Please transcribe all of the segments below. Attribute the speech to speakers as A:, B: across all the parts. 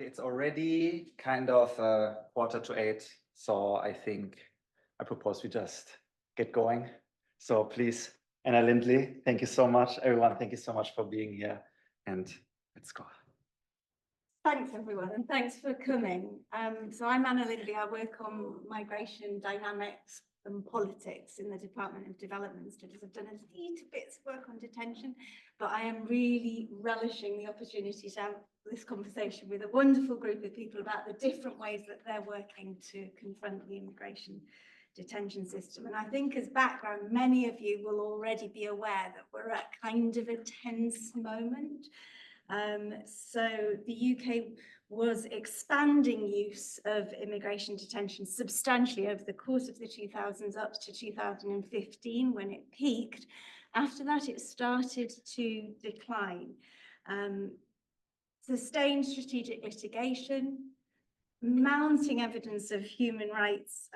A: It's already kind of 7:45, so I think I propose we just get going. So please, Anna Lindley, thank you so much. Everyone, thank you so much for being here, and let's go.
B: Thanks, everyone, and thanks for coming. So I'm Anna Lindley. I work on migration dynamics and politics in the Department of Development Studies. I've done a little bits of work on detention, but I am really relishing the opportunity to have this conversation with a wonderful group of people about the different ways that they're working to confront the immigration detention system. And I think as background, many of you will already be aware that we're at kind of a tense moment. So the UK was expanding use of immigration detention substantially over the course of the 2000s up to 2015 when it peaked. After that, it started to decline. Sustained strategic litigation, mounting evidence of human rights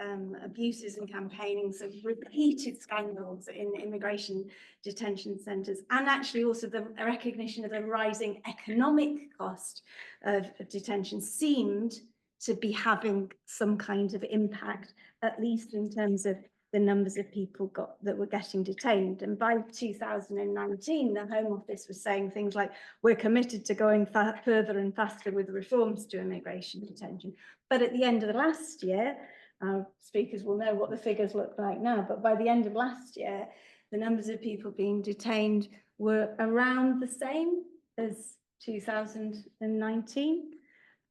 B: abuses and campaignings of repeated scandals in immigration detention centres, and actually also the recognition of the rising economic cost of detention seemed to be having some kind of impact, at least in terms of the numbers of people that were getting detained. And by 2019, the Home Office was saying things like, we're committed to going further and faster with reforms to immigration detention. But at the end of the last year, our speakers will know what the figures look like now, but by the end of last year, the numbers of people being detained were around the same as 2019.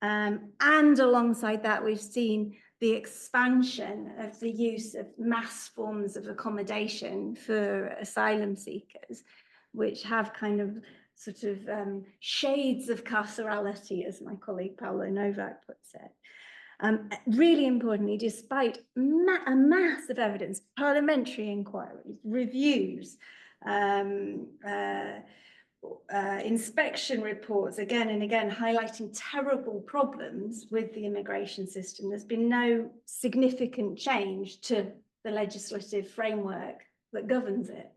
B: And alongside that, we've seen the expansion of the use of mass forms of accommodation for asylum seekers, which have kind of sort of shades of carcerality, as my colleague Paolo Novak puts it. Really importantly, despite a mass of evidence, parliamentary inquiries, reviews, inspection reports again and again highlighting terrible problems with the immigration system, there's been no significant change to the legislative framework that governs it.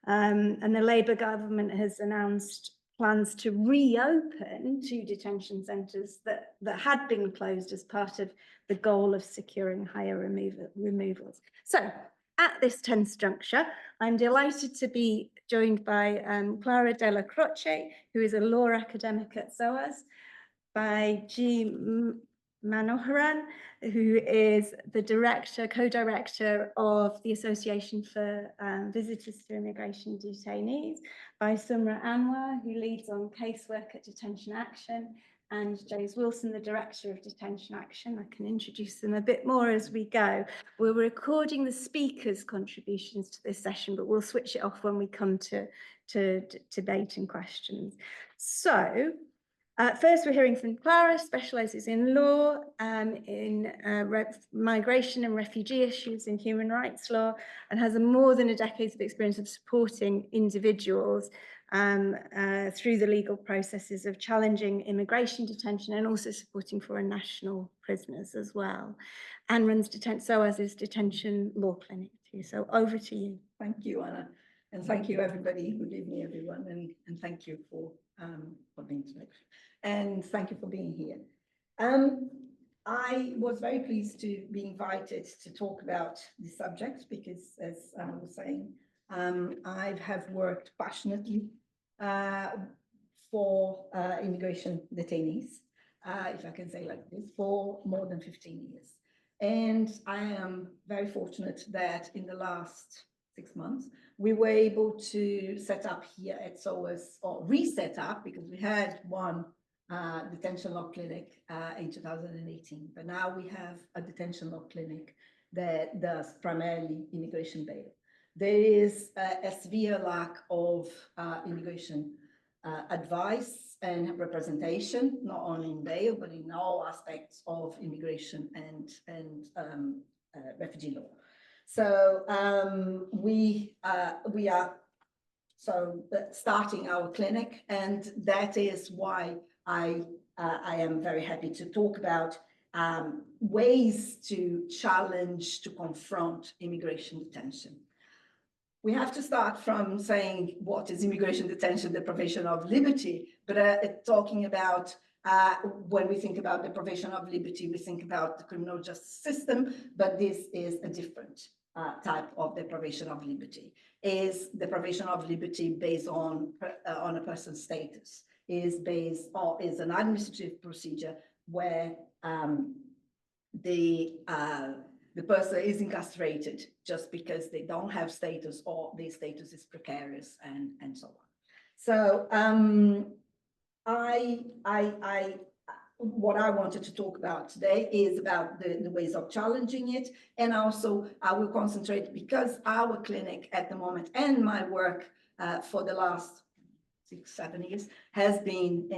B: And the Labour government has announced plans to reopen 2 detention centres that had been closed as part of the goal of securing higher removals. So at this tense juncture, I'm delighted to be joined by Clara Della Croce, who is a law academic at SOAS, by G. Manoharan, who is the co-director of the Association for Visitors to Immigration Detainees, by Sumra Anwar, who leads on casework at Detention Action, and James Wilson, the director of Detention Action. I can introduce them a bit more as we go. We're recording the speakers' contributions to this session, but we'll switch it off when we come to debate and questions. So, first we're hearing from Clara, specialises in law, in migration and refugee issues in human rights law, and has more than a decade of experience of supporting individuals through the legal processes of challenging immigration detention and also supporting foreign national prisoners as well. And runs SOAS's detention law clinic too. So over to you.
C: Thank you, Anna. And thank you, everybody. Good evening, everyone. And thank you for the introduction. And thank you for being here. I was very pleased to be invited to talk about this subject because, as Anna was saying, I have worked passionately for immigration detainees, if I can say like this, for more than 15 years. And I am very fortunate that in the last 6 months, we were able to set up here at SOAS, or reset up, because we had one detention law clinic in 2018, but now we have a detention law clinic that does primarily immigration bail. There is a severe lack of immigration advice and representation, not only in bail, but in all aspects of immigration and refugee law. So we are starting our clinic, and that is why I am very happy to talk about ways to challenge, to confront immigration detention. We have to start from saying what is immigration detention, deprivation of liberty, but talking about When we think about deprivation of liberty, we think about the criminal justice system, but this is a different type of deprivation of liberty. Is deprivation of liberty based on a person's status, is based on, is an administrative procedure where the person is incarcerated just because they don't have status or their status is precarious and so on. So what I wanted to talk about today is about the ways of challenging it. And also I will concentrate, because our clinic at the moment and my work for the last 6-7 years has been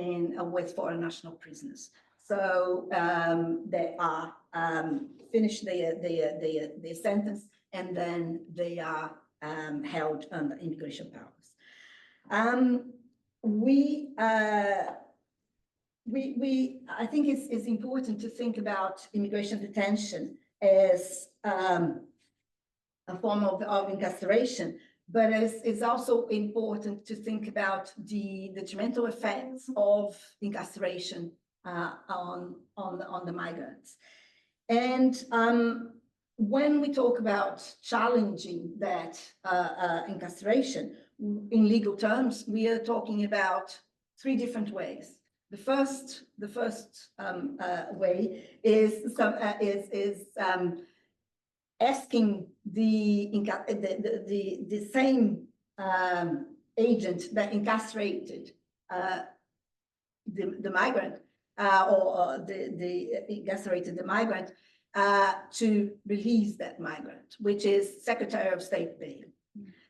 C: with foreign national prisoners. So they are finished their sentence, and then they are held under immigration powers. I think it's important to think about immigration detention as a form of incarceration, but it's also important to think about the detrimental effects of incarceration on the migrants. And when we talk about challenging that incarceration, in legal terms, we are talking about 3 different ways. The first way is asking the same agent that incarcerated the migrant or the incarcerated the migrant to release that migrant, which is Secretary of State bail.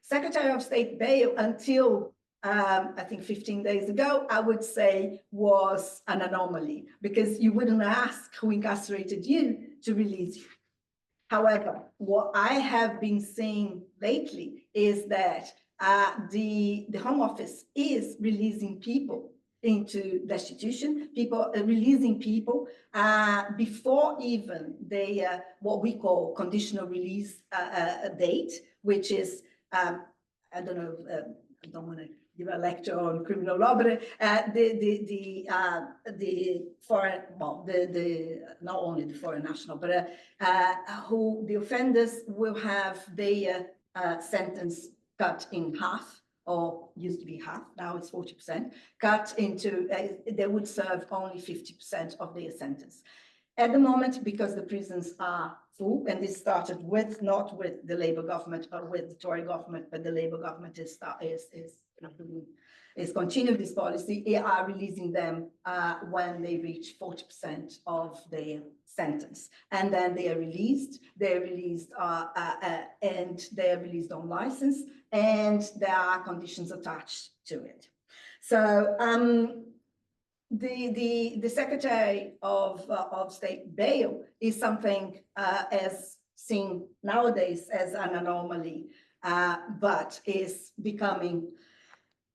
C: Secretary of State bail, until I think 15 days ago, I would say was an anomaly, because you wouldn't ask who incarcerated you to release you. However, what I have been seeing lately is that the Home Office is releasing people into destitution, releasing people before even they what we call conditional release date, which is I don't know, I don't want to give a lecture on criminal law, but the foreign, well, not only the foreign national, but who the offenders will have their sentence cut in half, or used to be half, now it's 40%, cut into, they would serve only 50% of their sentence. At the moment, because the prisons are full, and this started with, not with the Labour government, but with the Tory government, but the Labour government is continuing this policy, they are releasing them when they reach 40% of their sentence. And then they are released and they are released on license, and there are conditions attached to it. So the Secretary of State bail is something as seen nowadays as an anomaly, but is becoming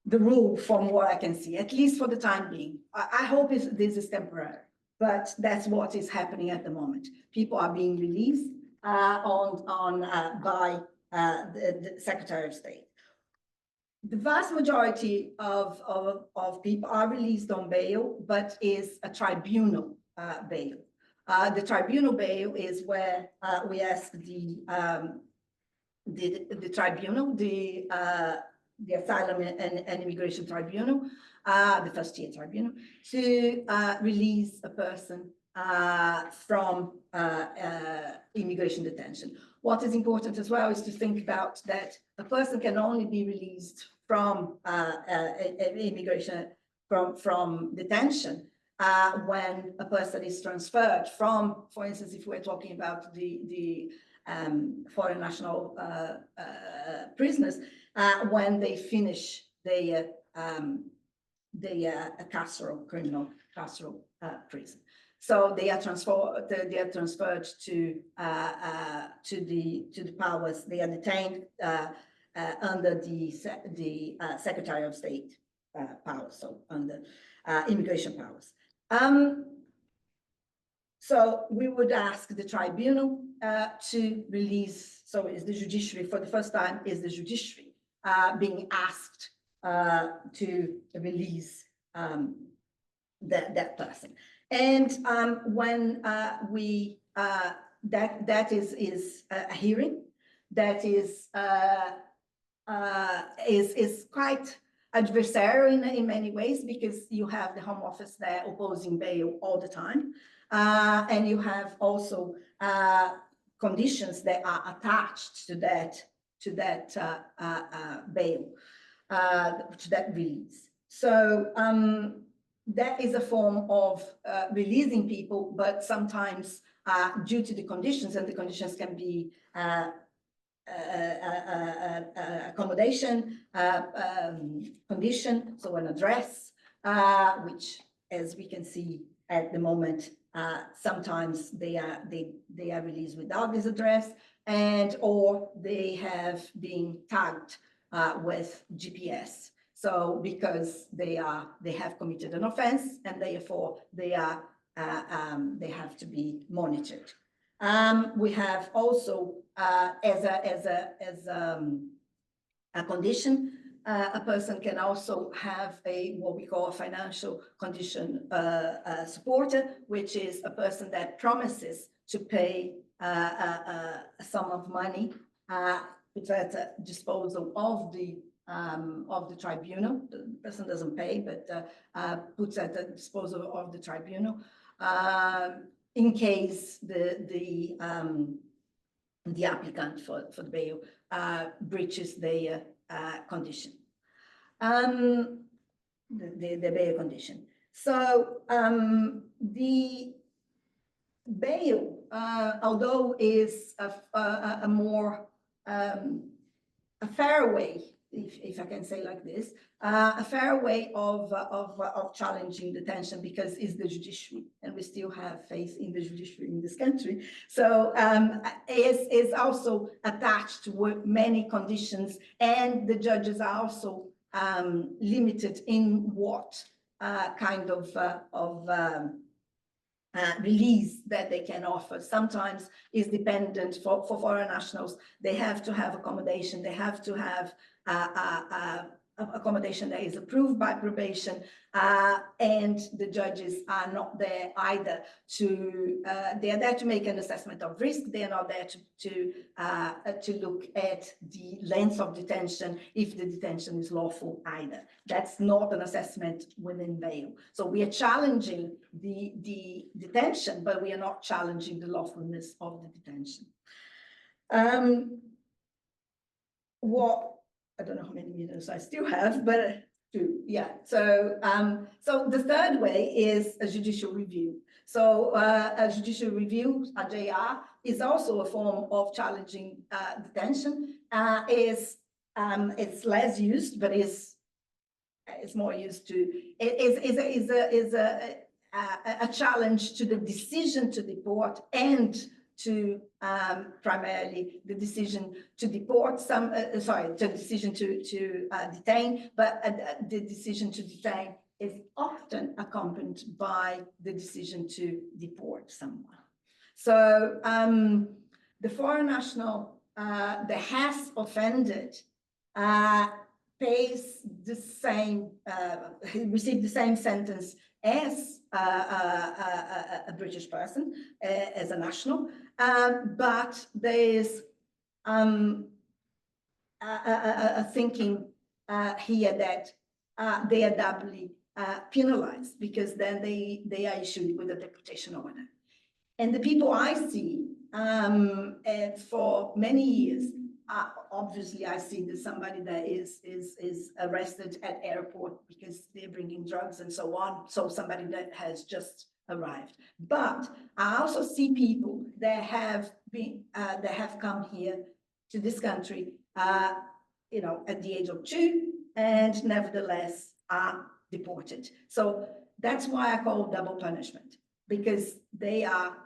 C: the rule from what I can see, at least for the time being. I hope this is temporary, but that's what is happening at the moment. People are being released by the Secretary of State. The vast majority of people are released on bail, but is a tribunal bail. The tribunal bail is where we ask the tribunal, the Asylum and Immigration Tribunal, the first-tier tribunal, to release a person from immigration detention. What is important as well is to think about that a person can only be released from immigration, from detention, when a person is transferred from, for instance, if we're talking about the foreign national prisoners, when they finish their criminal carceral prison. So they are transferred to the powers. They are detained under the Secretary of State powers, so under immigration powers. So we would ask the tribunal to release. So is the judiciary, for the first time, is the judiciary being asked to release that person. And when that is a hearing that is quite adversarial in many ways, because you have the Home Office there opposing bail all the time, and you have also conditions that are attached to that bail, to that release. So that is a form of releasing people, but sometimes due to the conditions, and the conditions can be accommodation condition, so an address, which, as we can see at the moment, sometimes they are released without this address, and or they have been tagged with GPS. So because they have committed an offense, and therefore they have to be monitored. We have also as a condition, a person can also have what we call a financial condition supporter, which is a person that promises to pay a sum of money put at the disposal of the tribunal. The person doesn't pay, but puts at the disposal of the tribunal in case the applicant for the bail breaches their condition, the bail condition. So the bail, although is a more a fair way, if I can say like this, a fair way of challenging detention, because it's the judiciary, and we still have faith in the judiciary in this country. So is also attached with many conditions, and the judges are also limited in what kind of release that they can offer. Sometimes is dependent for foreign nationals. They have to have accommodation. They have to have accommodation that is approved by probation, and the judges are not there either to, they are there to make an assessment of risk. They are not there to look at the length of detention, if the detention is lawful either. That's not an assessment within bail. So we are challenging the detention, but we are not challenging the lawfulness of the detention. I don't know how many minutes I still have, but two, yeah. So, so the third way is a judicial review. So a judicial review, a JR, is also a form of challenging detention. It's less used, but it's more used to. Is a challenge to the decision to deport, and to primarily the decision to deport the decision to detain, but the decision to detain is often accompanied by the decision to deport someone. So the foreign national that has offended pays the same, received the same sentence as a British person, as a national, but there is a thinking here that they are doubly penalized, because then they are issued with a deportation order. And the people I see for many years, obviously I see that somebody that is arrested at airport because they're bringing drugs and so on. So somebody that has just arrived. But I also see people that have been that have come here to this country, you know, at the age of 2, and nevertheless are deported. So that's why I call double punishment, because they are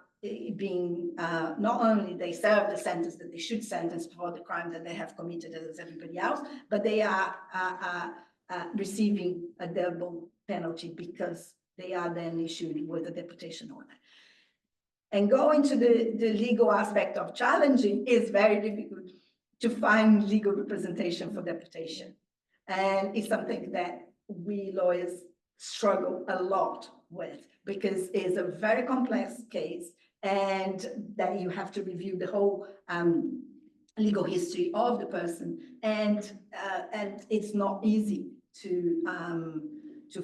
C: being not only they serve the sentence that they should sentence for the crime that they have committed as everybody else, but they are receiving a double penalty, because they are then issued with a deportation order. And going to the legal aspect of challenging is very difficult to find legal representation for deportation, and it's something that we lawyers struggle a lot with, because it's a very complex case, and that you have to review the whole legal history of the person, and it's not easy to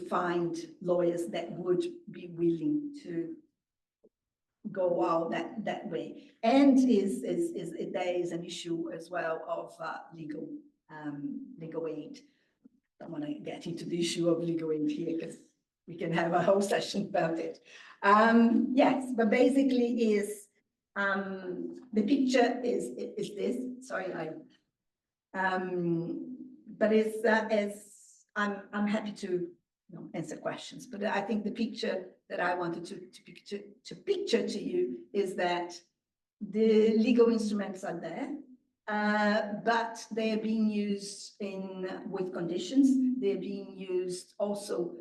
C: find lawyers that would be willing to go out that way. And there is an issue as well of legal aid. I don't want to get into the issue of legal aid here, because we can have a whole session about it. Yes, but basically is the picture is this. Sorry, but it's as I'm happy to answer questions. But I think the picture that I wanted to picture to you is that the legal instruments are there, but they are being used with conditions. They're being used also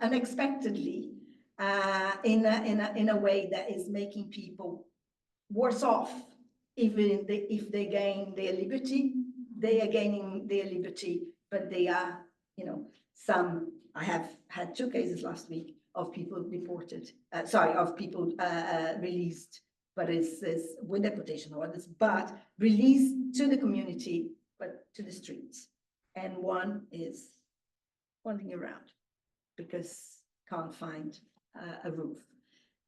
C: unexpectedly in a way that is making people worse off. Even if they gain their liberty, they are gaining their liberty, but they are, some. I have had 2 cases last week of people deported, of people released, but it's with deportation orders, but released to the community, but to the streets. And one is wandering around because can't find a roof.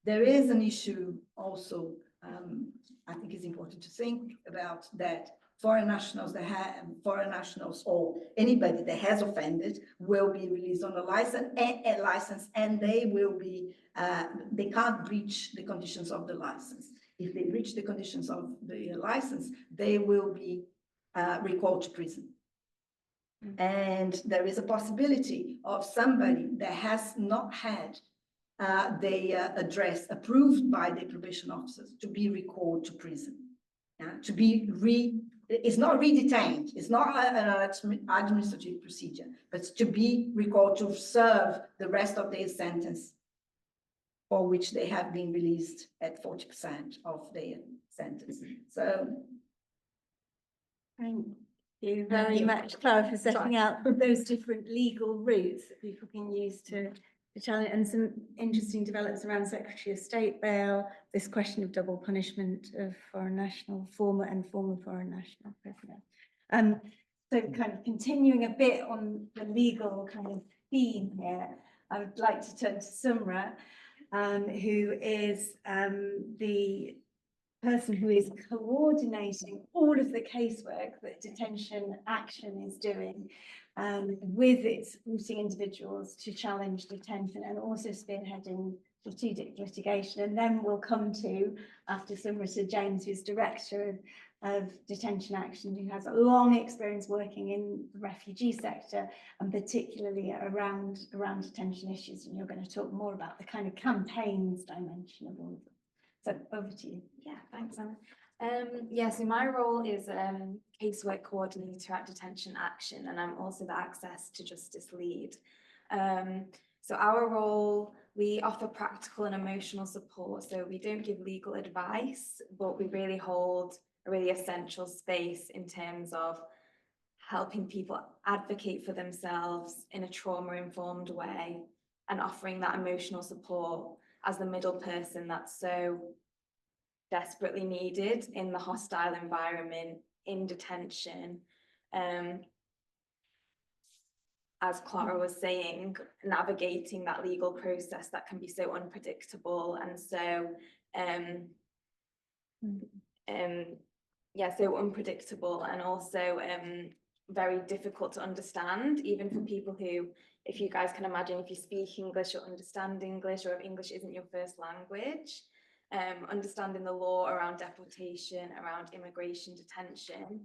C: There is an issue also, I think it's important to think about, that foreign nationals or anybody that has offended will be released on a license, and they will be, they can't breach the conditions of the license. If they breach the conditions of the license, they will be recalled to prison. And there is a possibility of somebody that has not had their address approved by the probation officers to be recalled to prison, to be it's not re-detained, it's not an administrative procedure, but to be recalled to serve the rest of their sentence, for which they have been released at 40% of their sentence. So,
B: thank you very much, Clara, for setting out those different legal routes that people can use to challenge, and some interesting developments around Secretary of State bail, this question of double punishment of foreign national, former foreign national prisoner. So kind of continuing a bit on the legal kind of theme here, I would like to turn to Sumra, who is the person who is coordinating all of the casework that Detention Action is doing, with its supporting individuals to challenge detention, and also spearheading strategic litigation. And then we'll come to, after Sumra, to James, who's director of Detention Action, who has a long experience working in the refugee sector, and particularly around detention issues. And you're going to talk more about the kind of campaigns dimension of all of them. So over to you.
D: Yeah, thanks, Anna. So my role is casework coordinator at Detention Action, and I'm also the Access to Justice lead. So our role, we offer practical and emotional support. So we don't give legal advice, but we really hold a really essential space in terms of helping people advocate for themselves in a trauma-informed way, and offering that emotional support as the middle person that's so desperately needed in the hostile environment in detention. As Clara was saying, navigating that legal process that can be so unpredictable and so so unpredictable, and also very difficult to understand, even for people who, if you guys can imagine, if you speak English or understand English, or if English isn't your first language, understanding the law around deportation, around immigration detention,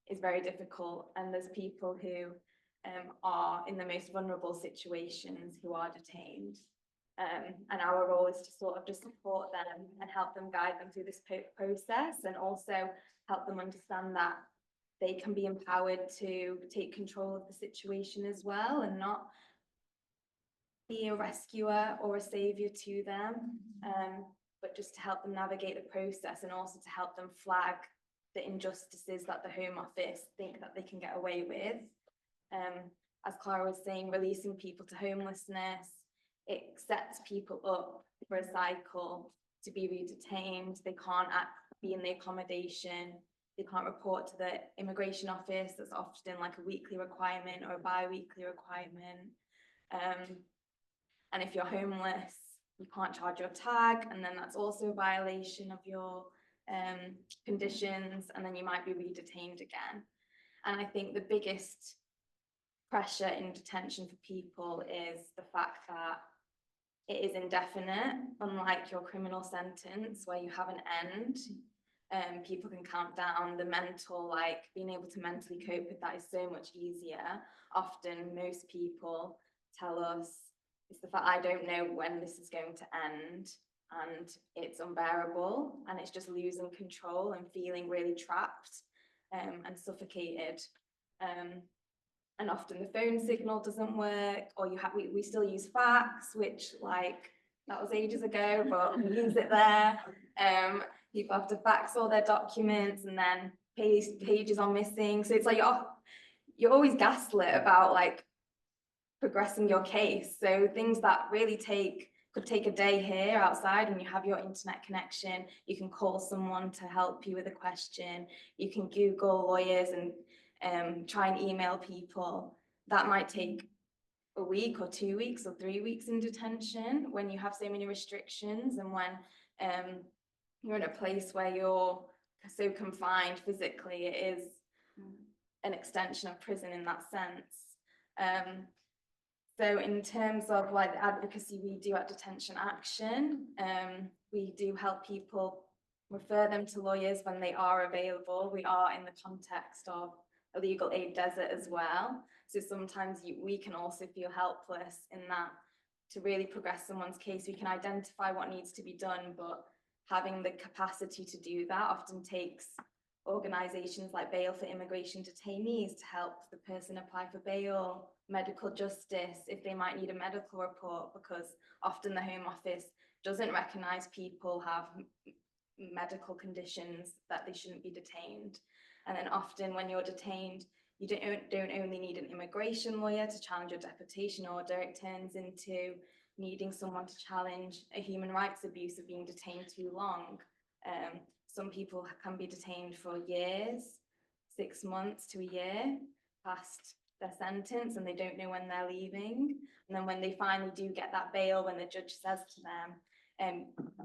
D: is very difficult. And there's people who are in the most vulnerable situations who are detained. And our role is to sort of just support them and help them, guide them through this process, and also help them understand that they can be empowered to take control of the situation as well, and not be a rescuer or a saviour to them, but just to help them navigate the process, and also to help them flag the injustices that the Home Office think that they can get away with. as Clara was saying, releasing people to homelessness, it sets people up for a cycle to be re-detained. They can't be in the accommodation. They can't report to the immigration office. That's often like a weekly requirement or a bi-weekly requirement. And if you're homeless, you can't charge your tag, and then that's also a violation of your conditions, and then you might be re-detained again. And I think the biggest pressure in detention for people is the fact that it is indefinite, unlike your criminal sentence where you have an end. People can count down. The mental, like being able to mentally cope with that is so much easier. Often most people tell us it's the fact I don't know when this is going to end, and it's unbearable, and it's just losing control and feeling really trapped and suffocated. And often the phone signal doesn't work, or we still use fax, which like that was ages ago, but we use it there. People have to fax all their documents, and then pages are missing. So it's like you're always gaslit about like progressing your case. So things that really could take a day here outside, and you have your internet connection, you can call someone to help you with a question, you can Google lawyers and try and email people. That might take a week or 2 weeks or 3 weeks in detention when you have so many restrictions, and when you're in a place where you're so confined physically. It is an extension of prison in that sense. So in terms of like the advocacy we do at Detention Action, we do help people, refer them to lawyers when they are available. We are in the context of a legal aid desert as well. So sometimes we can also feel helpless in that to really progress someone's case. We can identify what needs to be done, but having the capacity to do that often takes organisations like Bail for Immigration Detainees to help the person apply for bail, medical justice if they might need a medical report, because often the Home Office doesn't recognise people have medical conditions that they shouldn't be detained. And then often when you're detained, you don't only need an immigration lawyer to challenge your deportation order, it turns into needing someone to challenge a human rights abuse of being detained too long. Some people can be detained for years, 6 months to a year past their sentence, and they don't know when they're leaving. And then when they finally do get that bail, when the judge says to them,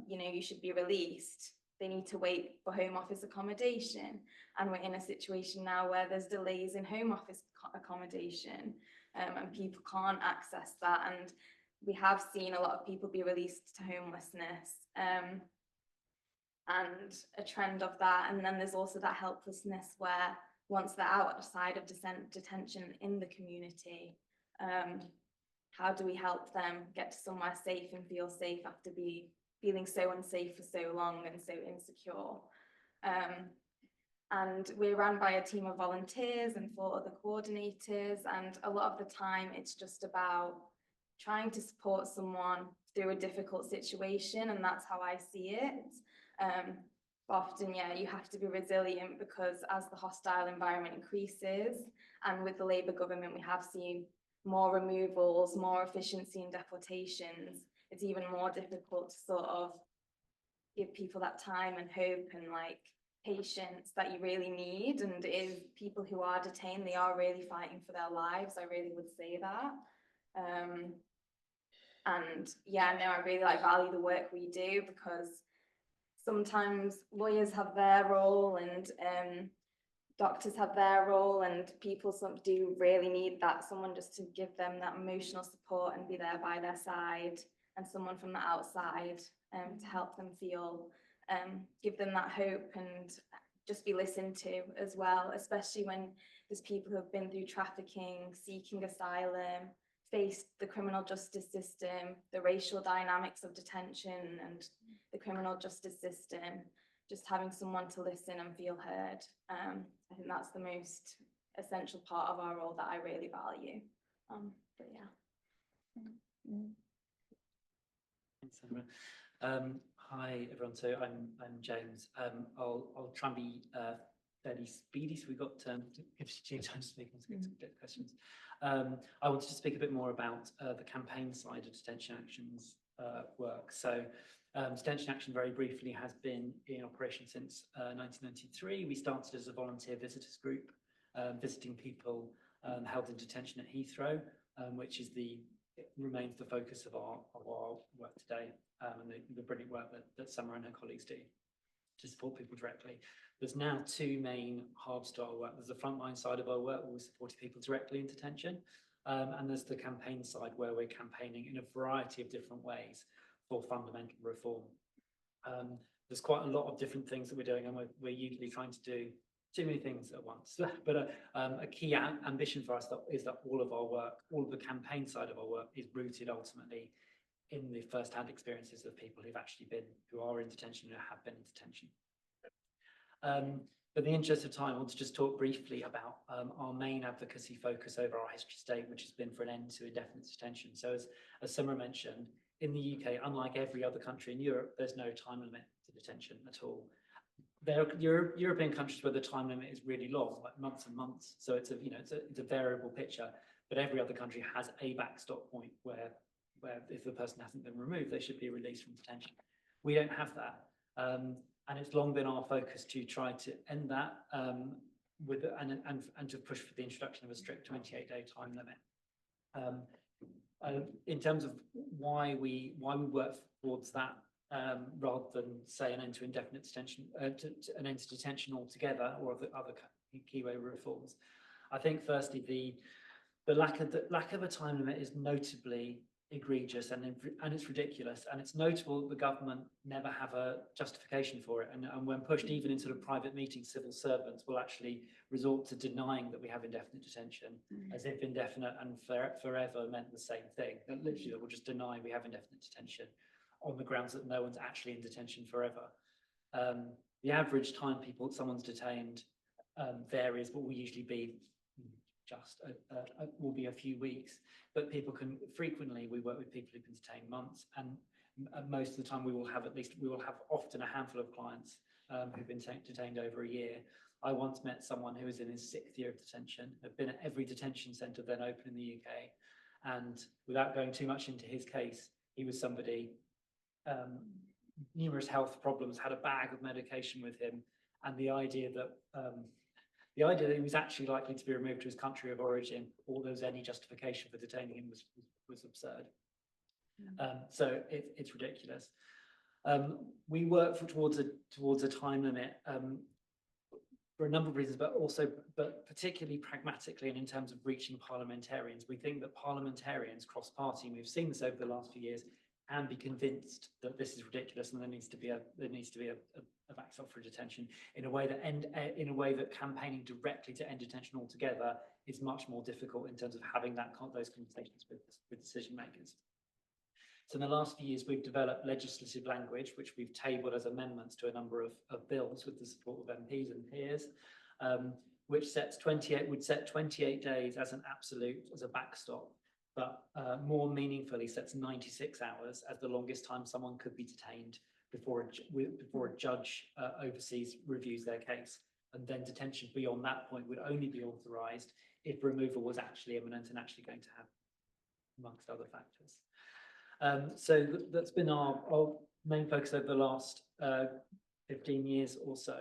D: you know, you should be released, they need to wait for Home Office accommodation. And we're in a situation now where there's delays in Home Office accommodation, and people can't access that. And we have seen a lot of people be released to homelessness, and a trend of that. And then there's also that helplessness where once they're outside of detention in the community, how do we help them get to somewhere safe and feel safe after feeling so unsafe for so long and so insecure? And we're run by a team of volunteers and 4 other coordinators, and a lot of the time it's just about trying to support someone through a difficult situation, and that's how I see it. Often, yeah, you have to be resilient, because as the hostile environment increases, and with the Labour government we have seen more removals, more efficiency in deportations, it's even more difficult to sort of give people that time and hope and like patience that you really need. And it is people who are detained, they are really fighting for their lives, I really would say that. And yeah, no, I really value the work we do, because sometimes lawyers have their role and doctors have their role, and people do really need that someone just to give them that emotional support and be there by their side, and someone from the outside to help them feel, give them that hope and just be listened to as well, especially when there's people who have been through trafficking, seeking asylum, faced the criminal justice system, the racial dynamics of detention and the criminal justice system. Just having someone to listen and feel heard. I think that's the most essential part of our role that I really value. But yeah.
E: Thanks, Sandra. Hi everyone. So I'm James. I'll try and be fairly speedy, so we've got gives you time to speak and get questions. I wanted to speak a bit more about the campaign side of Detention Action's work. So Detention Action, very briefly, has been in operation since 1993. We started as a volunteer visitors group, visiting people held in detention at Heathrow, which is remains the focus of our work today, and the brilliant work that Summer and her colleagues do to support people directly. There's now two main halves to our work. There's the frontline side of our work where we're supporting people directly in detention, and there's the campaign side where we're campaigning in a variety of different ways for fundamental reform. There's quite a lot of different things that we're doing, and we're usually trying to do too many things at once. But a key ambition for us is that all of our work, all of the campaign side of our work, is rooted ultimately in the first-hand experiences of people who are in detention and have been in detention. But in the interest of time, I want to just talk briefly about our main advocacy focus over our history state, which has been for an end to indefinite detention. So as Summer mentioned, in the UK, unlike every other country in Europe, there's no time limit to detention at all. There are European countries where the time limit is really long, like months and months. So it's a variable picture. But every other country has a backstop point where if the person hasn't been removed, they should be released from detention. We don't have that. And it's long been our focus to try to end that and to push for the introduction of a strict 28-day time limit. In terms of why we work towards that, rather than say an end to indefinite detention, an end to detention altogether, or other key way reforms, I think firstly the lack of a time limit is notably egregious and it's ridiculous, and it's notable that the government never have a justification for it, and when pushed even in sort of private meetings, civil servants will actually resort to denying that we have indefinite detention, as if indefinite and forever meant the same thing. That literally they will just deny we have indefinite detention on the grounds that no one's actually in detention forever. The average time someone's detained varies, but will usually be will be a few weeks, but we work with people who can detain months, and most of the time we will have often a handful of clients who've been detained over a year. I once met someone who was in his 6th year of detention, had been at every detention centre then open in the UK, and without going too much into his case, he was somebody, numerous health problems, had a bag of medication with him, and the idea that he was actually likely to be removed to his country of origin, or there was any justification for detaining him, was absurd. So it's ridiculous. We work towards a time limit for a number of reasons, but particularly pragmatically and in terms of reaching parliamentarians. We think that parliamentarians cross-party, and we've seen this over the last few years, can be convinced that this is ridiculous and there needs to be a backstop for detention in a way that campaigning directly to end detention altogether is much more difficult in terms of having those conversations with decision makers. So in the last few years, we've developed legislative language, which we've tabled as amendments to a number of bills with the support of MPs and peers, which would set 28 days as an absolute, as a backstop, but more meaningfully sets 96 hours as the longest time someone could be detained before a judge overseas reviews their case. And then detention beyond that point would only be authorised if removal was actually imminent and actually going to happen, amongst other factors. So that's been our main focus over the last 15 years or so,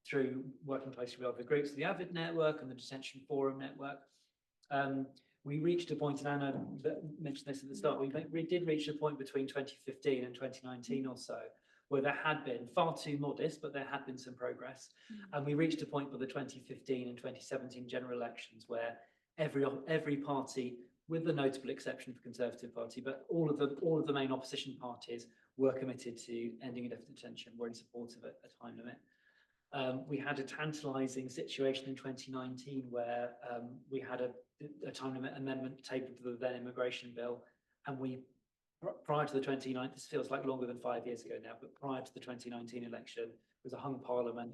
E: through working closely with other groups, the AVID network and the Detention Forum network. We reached a point, and Anna mentioned this at the start, we did reach a point between 2015 and 2019 or so, where there had been, far too modest, but there had been some progress. And we reached a point for the 2015 and 2017 general elections where every party, with the notable exception of the Conservative Party, but all of the main opposition parties were committed to ending indefinite detention, were in support of a time limit. We had a tantalising situation in 2019 where we had a time limit amendment tabled to the then immigration bill, and prior to the 2019, this feels like longer than 5 years ago now, but prior to the 2019 election, it was a hung parliament.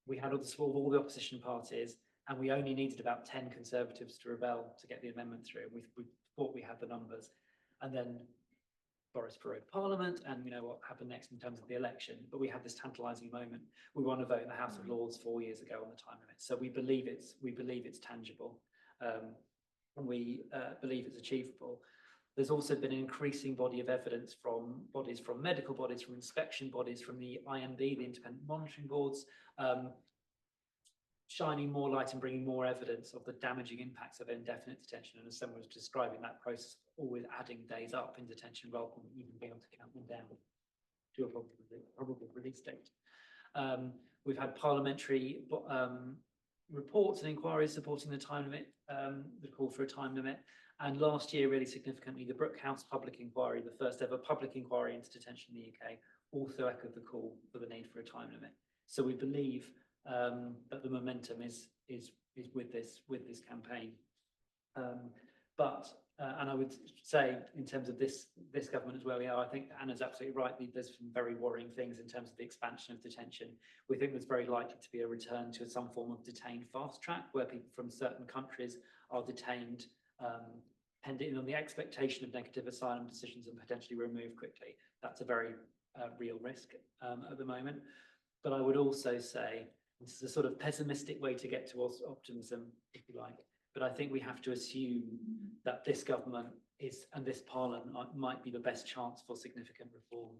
E: We had all the support of all the opposition parties, and we only needed about 10 Conservatives to rebel to get the amendment through. We thought we had the numbers. And then Boris Perot Parliament, and we know what happened next in terms of the election. But we had this tantalising moment. We won a vote in the House of Lords 4 years ago on the time limit. So we believe it's tangible, and we believe it's achievable. There's also been an increasing body of evidence from bodies, from medical bodies, from inspection bodies, from the IMB, the Independent Monitoring Boards, shining more light and bringing more evidence of the damaging impacts of indefinite detention. And as someone was describing, that process, always adding days up in detention rather than even being able to count them down to a probable release date. We've had parliamentary reports and inquiries supporting the time limit, the call for a time limit. And last year, really significantly, the Brookhouse public inquiry, the first ever public inquiry into detention in the UK, also echoed the call for the need for a time limit. So we believe that the momentum is with this campaign. And I would say, in terms of this government is where we are, I think Anna's absolutely right. There's some very worrying things in terms of the expansion of detention. We think there's very likely to be a return to some form of detained fast track, where people from certain countries are detained pending on the expectation of negative asylum decisions and potentially removed quickly. That's a very real risk at the moment. But I would also say, this is a sort of pessimistic way to get to optimism, if you like. But I think we have to assume that this government and this parliament might be the best chance for significant reform,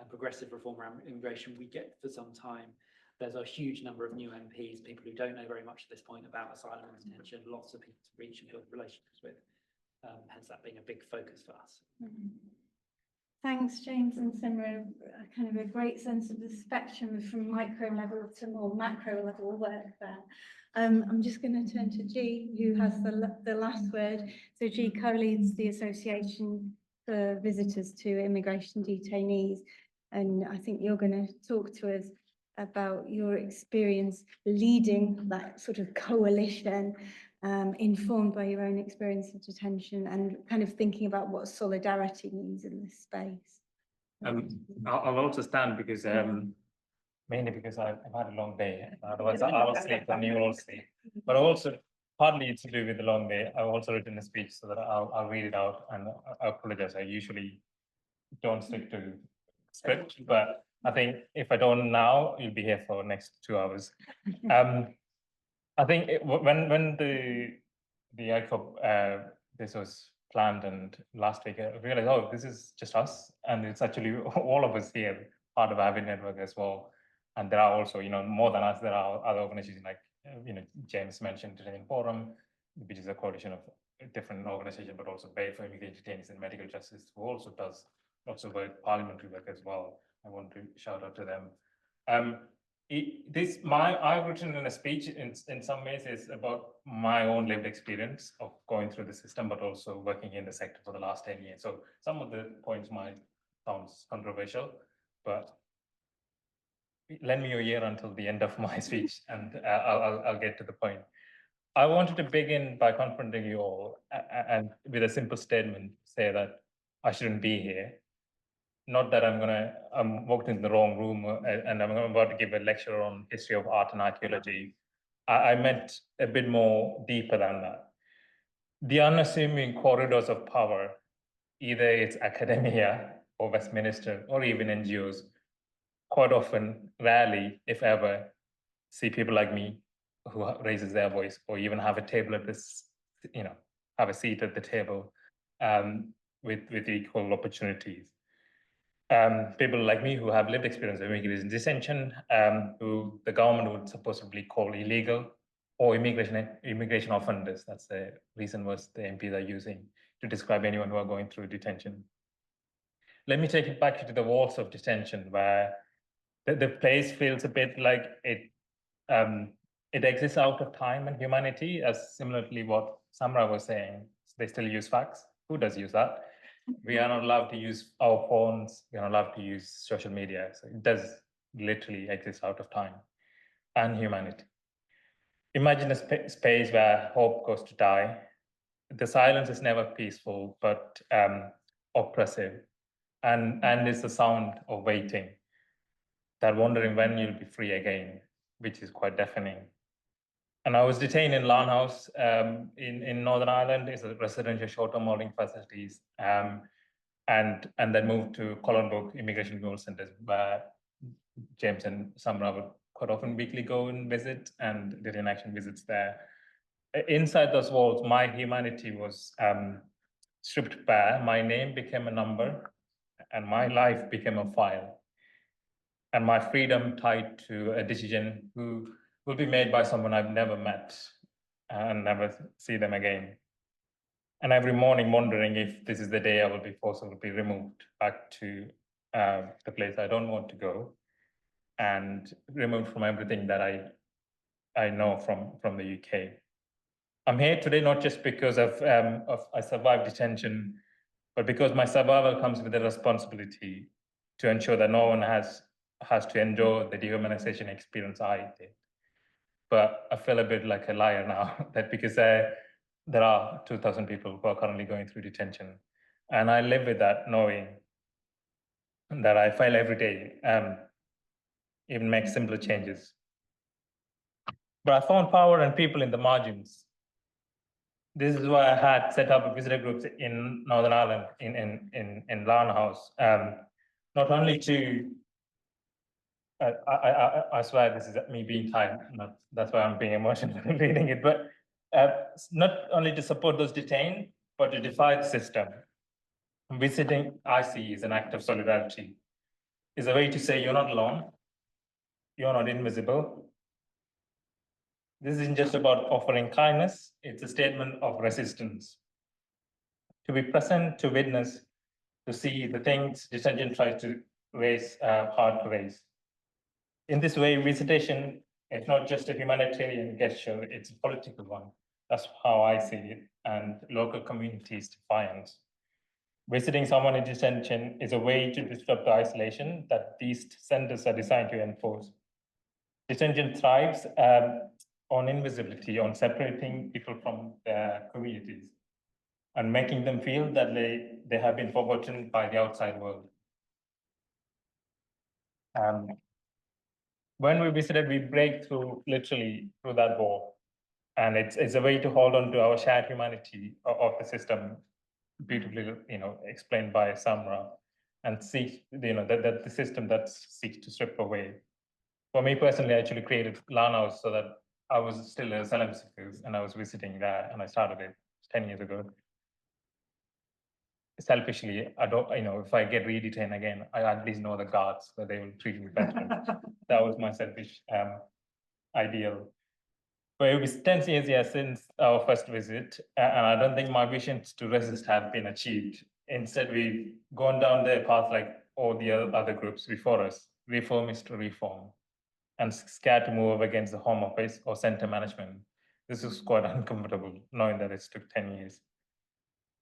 E: progressive reform around immigration we get for some time. There's a huge number of new MPs, people who don't know very much at this point about asylum and detention, lots of people to reach and build relationships with, hence that being a big focus for us.
B: Thanks, James and Simra. Kind of a great sense of the spectrum from micro level to more macro level work there. I'm just going to turn to G, who has the last word. So G co-leads the Association for Visitors to Immigration Detainees, and I think you're going to talk to us about your experience leading that sort of coalition, informed by your own experience of detention and kind of thinking about what solidarity means in this space.
F: I'll also stand because mainly because I've had a long day. Otherwise, I'll sleep and you will sleep. But also, partly to do with the long day, I've also written a speech so that I'll read it out, and I apologize. I usually don't stick to script, but I think if I don't now, you'll be here for the next 2 hours. I think when the ICOP this was planned, and last week I realized, oh, this is just us, and it's actually all of us here, part of AVID network as well. And there are also, more than us, there are other organizations like, James mentioned, Detention Forum, which is a coalition of different organizations, but also Bay for Immigration Detainees and Medical Justice, who also does lots of work, parliamentary work as well. I want to shout out to them. I've written in a speech in some ways is about my own lived experience of going through the system, but also working in the sector for the last 10 years. So some of the points might sound controversial, but lend me a year until the end of my speech, and I'll get to the point. I wanted to begin by confronting you all and with a simple statement, say that I shouldn't be here. Not that I'm walked in the wrong room and I'm about to give a lecture on history of art and archaeology. I meant a bit more deeper than that. The unassuming corridors of power, either it's academia or Westminster or even NGOs, quite often, rarely, if ever, see people like me who raises their voice or even have a table at this, have a seat at the table with equal opportunities. People like me who have lived experience of immigration detention, who the government would supposedly call illegal, or immigration offenders. That's the recent words the MPs are using to describe anyone who are going through detention. Let me take it back to the walls of detention, where the place feels a bit like it exists out of time and humanity, as similarly what Samra was saying. They still use fax. Who does use that? We are not allowed to use our phones. We are not allowed to use social media. So it does literally exist out of time and humanity. Imagine a space where hope goes to die. The silence is never peaceful, but oppressive. And it's the sound of waiting, that wondering when you'll be free again, which is quite deafening. And I was detained in Larne House in Northern Ireland. It's a residential short-term holding facilities. and then moved to Colombo Immigration Removal Centers, where James and Samra would quite often weekly go and visit, and Detention Action visits there. Inside those walls, my humanity was stripped bare. My name became a number, and my life became a file. And my freedom tied to a decision who will be made by someone I've never met and never see them again. And every morning wondering if this is the day I will be forcibly removed back to the place I don't want to go, and removed from everything that I know from the UK. I'm here today not just because of I survived detention, but because my survival comes with a responsibility to ensure that no one has to endure the dehumanization experience I did. But I feel a bit like a liar now, that because there are 2,000 people who are currently going through detention, and I live with that, knowing that I fail every day, even make simpler changes. But I found power and people in the margins. This is why I had set up visitor groups in Northern Ireland, in Larne House, not only to, I swear this is me being tired, that's why I'm being emotional reading it, but not only to support those detained, but to defy the system. Visiting, I see, is an act of solidarity. Is a way to say you're not alone, you're not invisible. This isn't just about offering kindness, it's a statement of resistance. To be present, to witness, to see the things detention tries to raise, hard to raise. In this way, visitation is not just a humanitarian gesture, it's a political one. That's how I see it, and local communities' defiance. Visiting someone in detention is a way to disrupt the isolation that these centers are designed to enforce. Detention thrives on invisibility, on separating people from their communities and making them feel that they have been forgotten by the outside world. When we visited, we break through literally through that wall. And it's a way to hold on to our shared humanity of the system, beautifully explained by Samra, and seek that the system that seeks to strip away. For me personally, I actually created Larne House so that I was still a asylum seeker and I was visiting there, and I started it 10 years ago. Selfishly, I don't, if I get re-detained again, I at least know the guards, that they will treat me better. That was my selfish ideal. But it was 10 years since our first visit, and I don't think my visions to resist have been achieved. Instead, we've gone down the path like all the other groups before us, reformist to reform, and scared to move against the Home Office or center management. This is quite uncomfortable, knowing that it's took 10 years.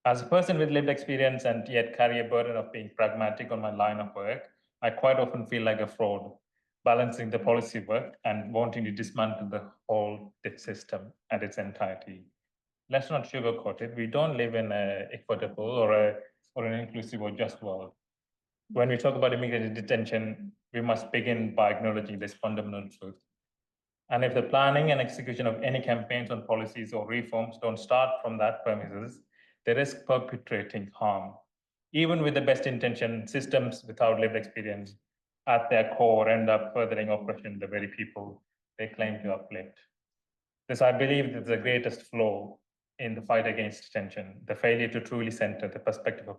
F: As a person with lived experience and yet carry a burden of being pragmatic on my line of work, I quite often feel like a fraud, balancing the policy work and wanting to dismantle the whole system and its entirety. Let's not sugarcoat it. We don't live in an equitable or an inclusive or just world. When we talk about immigrant detention, we must begin by acknowledging this fundamental truth. And if the planning and execution of any campaigns on policies or reforms don't start from that premises, they risk perpetrating harm. Even with the best intention, systems without lived experience at their core end up furthering oppression, the very people they claim to uplift. This, I believe, is the greatest flaw in the fight against detention, the failure to truly center the perspective of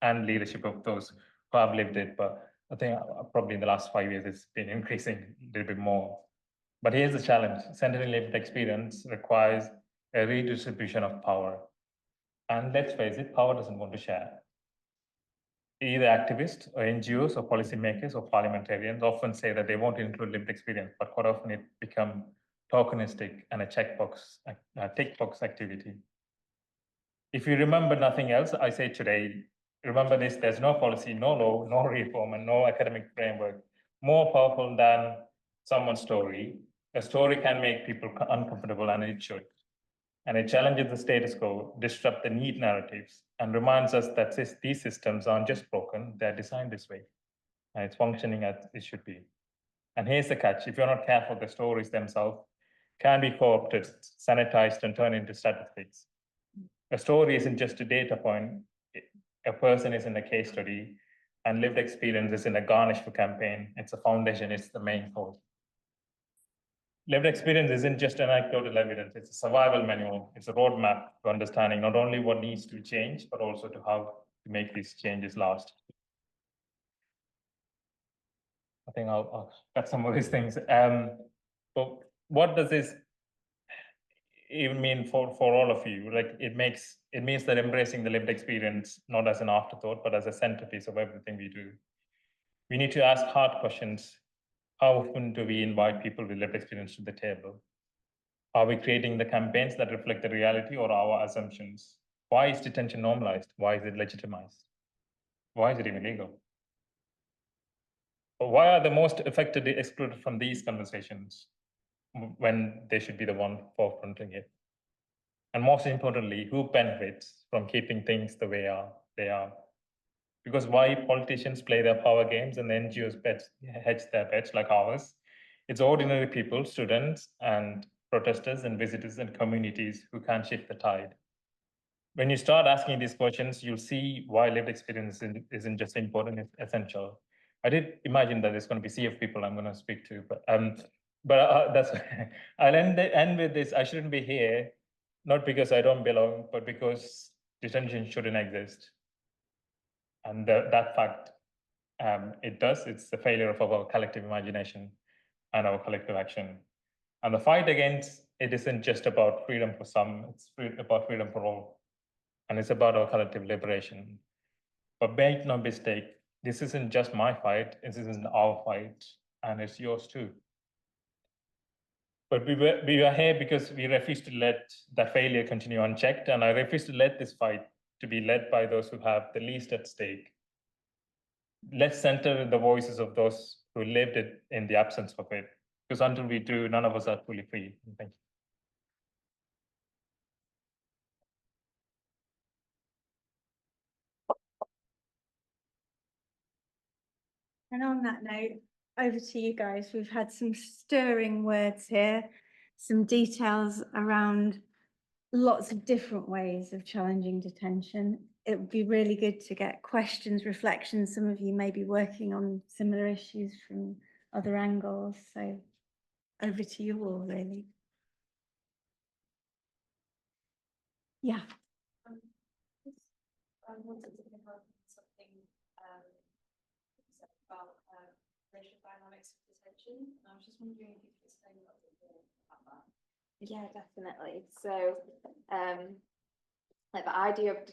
F: and leadership of those who have lived it. But I think probably in the last 5 years, it's been increasing a little bit more. But here's the challenge. Centering lived experience requires a redistribution of power. And let's face it, power doesn't want to share. Either activists or NGOs or policymakers or parliamentarians often say that they want to include lived experience, but quite often it becomes tokenistic and a tick box activity. If you remember nothing else, I say today, remember this, there's no policy, no law, no reform, and no academic framework more powerful than someone's story. A story can make people uncomfortable, and it should. And it challenges the status quo, disrupts the neat narratives, and reminds us that these systems aren't just broken, they're designed this way. And it's functioning as it should be. And here's the catch. If you're not careful, the stories themselves can be co-opted, sanitized, and turned into statistics. A story isn't just a data point. a person is in a case study, and lived experience is in a garnish for campaign. It's a foundation, it's the main code. Lived experience isn't just anecdotal evidence, it's a survival manual. It's a roadmap to understanding not only what needs to change, but also to how to make these changes last. I think I'll cut some of these things. But what does this even mean for all of you? Like it means that embracing the lived experience, not as an afterthought, but as a centerpiece of everything we do. We need to ask hard questions. How often do we invite people with lived experience to the table? Are we creating the campaigns that reflect the reality or our assumptions? Why is detention normalized? Why is it legitimized? Why is it even legal? Or why are the most affected excluded from these conversations when they should be the one forefronting it? And most importantly, who benefits from keeping things the way they are? Because why politicians play their power games and the NGOs hedge their bets like ours? It's ordinary people, students and protesters and visitors and communities who can shift the tide. When you start asking these questions, you'll see why lived experience isn't just important, it's essential. I did imagine that there's going to be sea of people I'm going to speak to, but that's I'll end with this. I shouldn't be here, not because I don't belong, but because detention shouldn't exist. And that fact, it does. It's the failure of our collective imagination and our collective action. And the fight against it isn't just about freedom for some, it's about freedom for all. And it's about our collective liberation. But make no mistake, this isn't just my fight, this isn't our fight, and it's yours too. But we were here because we refuse to let that failure continue unchecked, and I refuse to let this fight to be led by those who have the least at stake. Let's center the voices of those who lived it in the absence of it, because until we do, none of us are fully free. Thank you.
B: And on that note, over to you guys. We've had some stirring words here, some details around lots of different ways of challenging detention. It would be really good to get questions, reflections. Some of you may be working on similar issues from other angles. So over to you all, really. Yeah.
G: I wanted to pick up something about racial dynamics of detention. I was just wondering if you could explain a little bit more about that.
D: Yeah, definitely. So, like the idea of